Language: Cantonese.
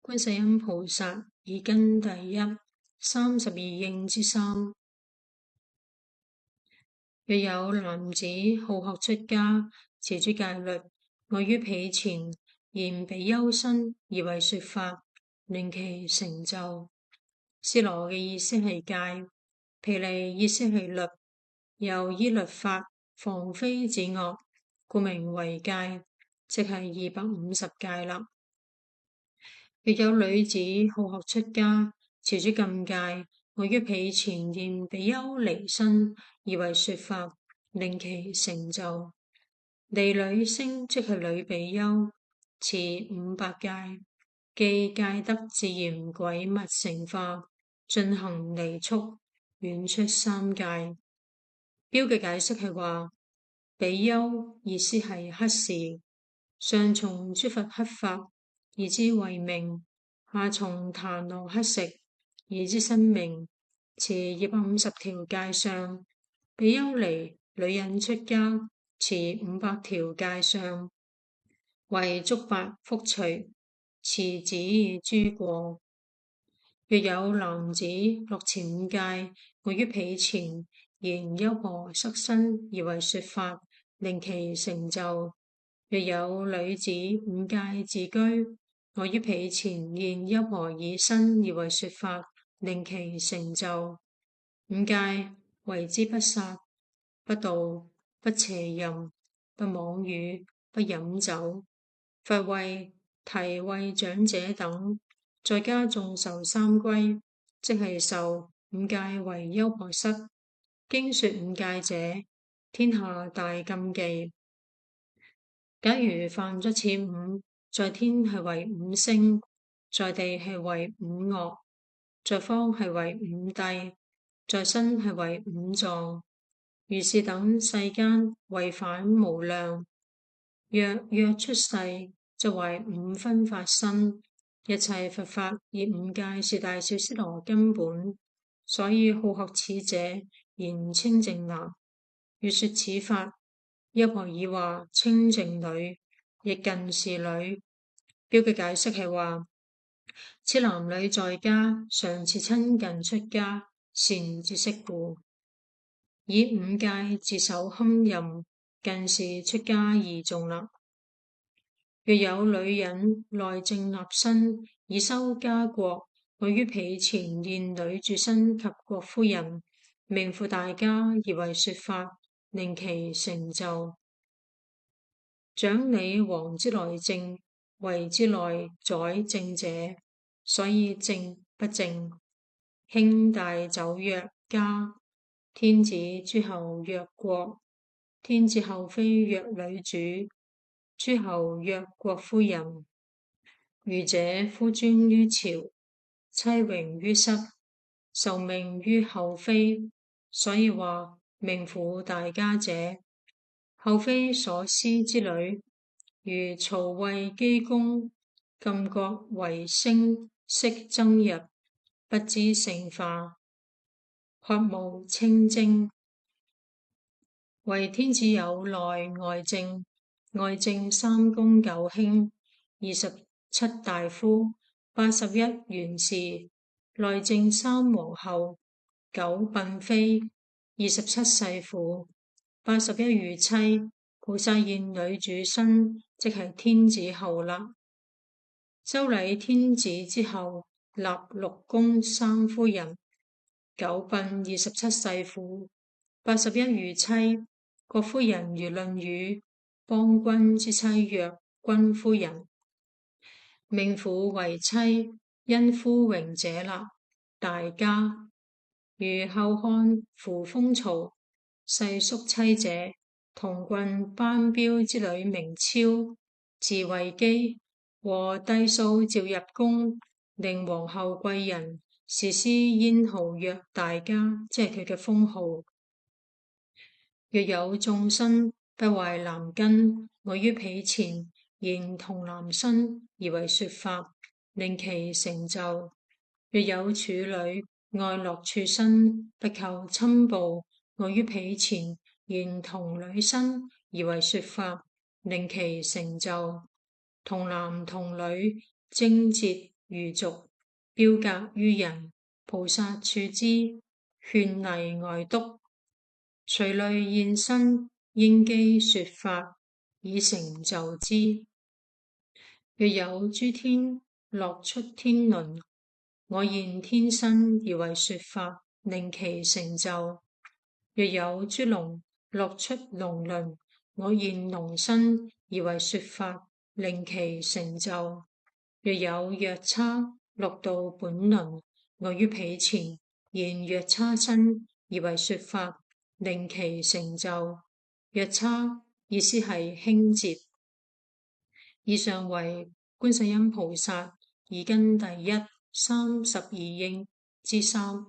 觀世音菩薩耳根第一32應之三。若有男子好學出家，持諸戒律，我於彼前言比丘身而為說法，令其成就。尸羅嘅意思係戒，毗尼意思係律，又依律法防非止惡，故名為戒，即係250戒啦。若有女子好學出家，持諸禁戒，我於彼前言比丘尼身而為說法，令其成就。尼女星即係女比丘，持500戒，既戒得自然鬼物成化，進行離速，遠出三界。標嘅解釋係話，比丘意思係乞士，上從諸佛乞法，以之為名；下從檀羅乞食，以之身命。持250條戒相，比丘尼女人出家，持500條戒相，為觸發覆除，持止諸過。若有男子六前5戒，我於彼前言優婆塞身而為說法，令其成就。若有女子5戒自居，我於彼前言優婆夷身而為說法，令其成就。5戒為之不殺、不盜、不邪淫、不妄語、不飲酒。佛為提慧長者等，在家眾受三歸，即係受5戒為優婆塞。經說5戒者，天下大禁忌。假如犯咗此5，在天係為5星，在地係為5樂，在方係為5帝，在身係為5臟。如是等世間違反無量。若出世，就為5分法身。一切佛法以5戒是大小尸羅根本，所以好學此者言清淨男。如說此法，優婆夷話清淨女，亦近事女。標嘅解釋係話，此男女在家常似親近出家，善知識故。以5戒自守堪任，近事出家義重啦。若有女人內證立身，以修家國，我於彼前言女住身及國夫人，名付大家而為說法，令其成就。掌理王之內政，為之內宰政者，所以政不正。卿大酒曰家，天子諸侯曰國，天子后妃曰女主，諸侯曰國夫人。愚者夫尊於朝，妻榮於室，受命於后妃，所以話名付大家者。后妃所思之女，如曹魏姬公，禁國為聲色爭日，不知聖化，渴慕清淨。為天子有內外政，外政3公9卿，27大夫，81元士，內政3皇后9嬪妃，27世婦，81御妻。菩薩現女主身，即係天子后啦。周禮天子之後，立6宮3夫人，9嬪27世婦，81御妻。國夫人如論語，邦君之妻曰君夫人，命婦為妻，因夫榮者立大家。如後漢扶風曹世叔妻者，童郡班彪之女名超，字惠姬，和帝素召入宮，令皇后貴人，是施燕號曰大家，即係佢嘅封號。若有眾生不壞男根，我於彼前言童男身而為說法，令其成就。若有處女愛樂處身，不求親報，我於彼前言童女身而為說法，令其成就。童男童女貞節愚俗，標格於人。菩薩處之，勸勵外督，隨類現身，應機說法，以成就之。若有諸天樂出天輪，我現天身而為說法，令其成就。若有諸龍樂出龍輪，我現龍身而為說法，令其成就。若有藥叉樂到本輪，我於彼前現藥叉身而為說法，令其成就。藥叉意思係輕接。以上為觀世音菩薩耳根第一32應之三。